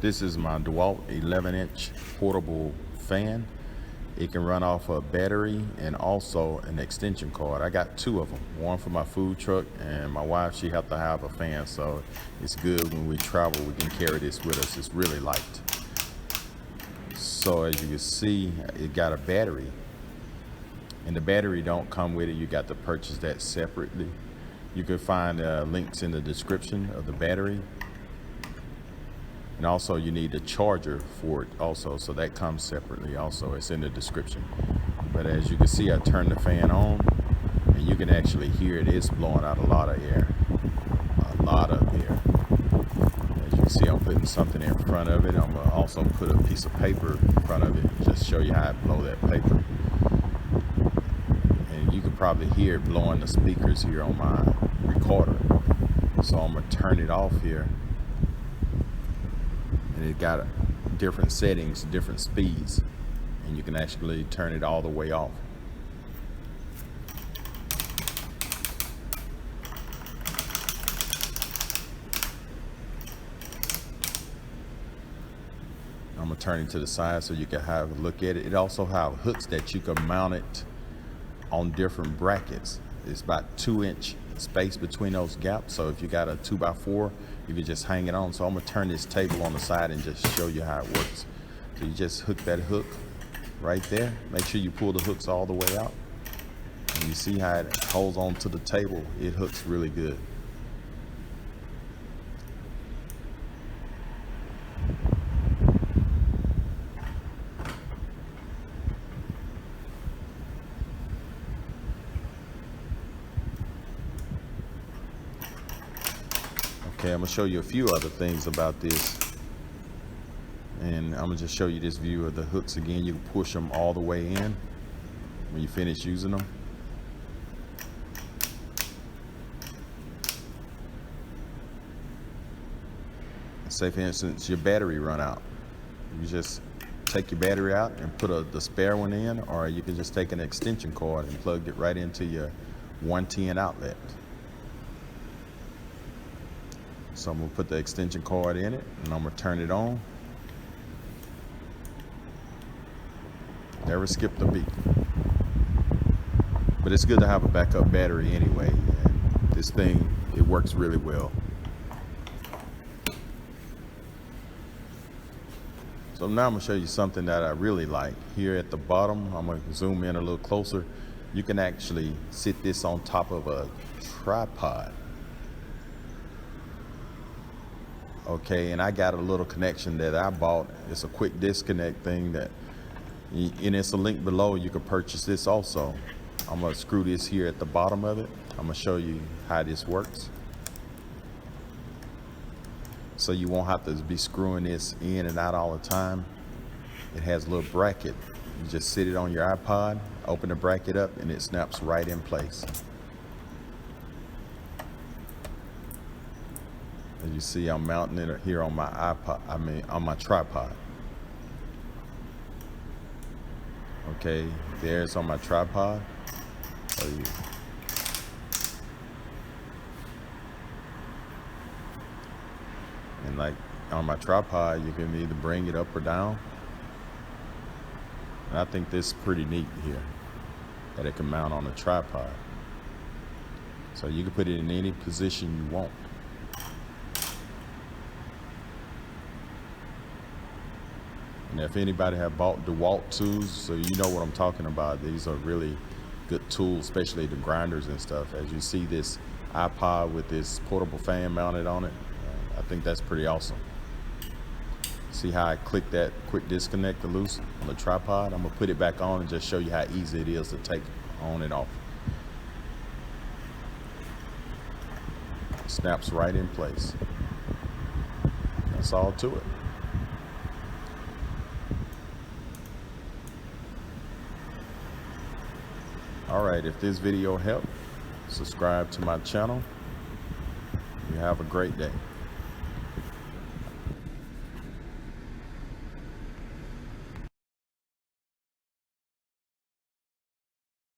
This is my DeWalt 11-inch portable fan. It can run off a battery and also an extension cord. I got two of them, one for my food truck, and my wife, she have to have a fan, so it's good when we travel, we can carry this with us. It's really light. So as you can see, it got a battery, and the battery don't come with it. You got to purchase that separately. You can find links in the description of the battery. And also you need a charger for it also, so that comes separately also. It's in the description. But as you can see, I turned the fan on and you can actually hear it. It's blowing out a lot of air. A lot of air. As you can see, I'm putting something in front of it. I'm gonna also put a piece of paper in front of it, just show you how I blow that paper. And you can probably hear it blowing the speakers here on my recorder. So I'm gonna turn it off here. And it got different settings, different speeds, and you can actually turn it all the way off. I'm gonna turn it to the side so you can have a look at it. It also have hooks that you can mount it on different brackets. It's about 2-inch space between those gaps, so if you got a 2x4, you can just hang it on. So I'm gonna turn this table on the side and just show you how it works. So you just hook that hook right there. Make sure you pull the hooks all the way out, and you see how it holds on to the table. It hooks really good. Okay, I'm gonna show you a few other things about this, and I'm gonna just show you this view of the hooks again. You can push them all the way in when you finish using them. Say for instance, your battery run out. You just take your battery out and put the spare one in, or you can just take an extension cord and plug it right into your 110 outlet. So I'm gonna put the extension cord in it and I'm gonna turn it on. Never skip the beat. But it's good to have a backup battery anyway. And this thing, it works really well. So now I'm gonna show you something that I really like. Here at the bottom, I'm gonna zoom in a little closer. You can actually sit this on top of a tripod. Okay, and I got a little connection that I bought. It's a quick disconnect thing and it's a link below. You can purchase this also. I'm gonna screw this here at the bottom of it. I'm gonna show you how this works. So you won't have to be screwing this in and out all the time. It has a little bracket. You just sit it on your iPod, open the bracket up, and it snaps right in place. As you see, I'm mounting it here on my on my tripod. Okay, there's on my tripod. And like on my tripod, you can either bring it up or down. And I think this is pretty neat here, that it can mount on a tripod. So you can put it in any position you want. And if anybody have bought DeWalt tools, so you know what I'm talking about. These are really good tools, especially the grinders and stuff. As you see this iPod with this portable fan mounted on it, I think that's pretty awesome. See how I click that quick disconnect to loose on the tripod? I'm gonna put it back on and just show you how easy it is to take on and off. It snaps right in place. That's all to it. Alright, if this video helped, subscribe to my channel. You have a great day.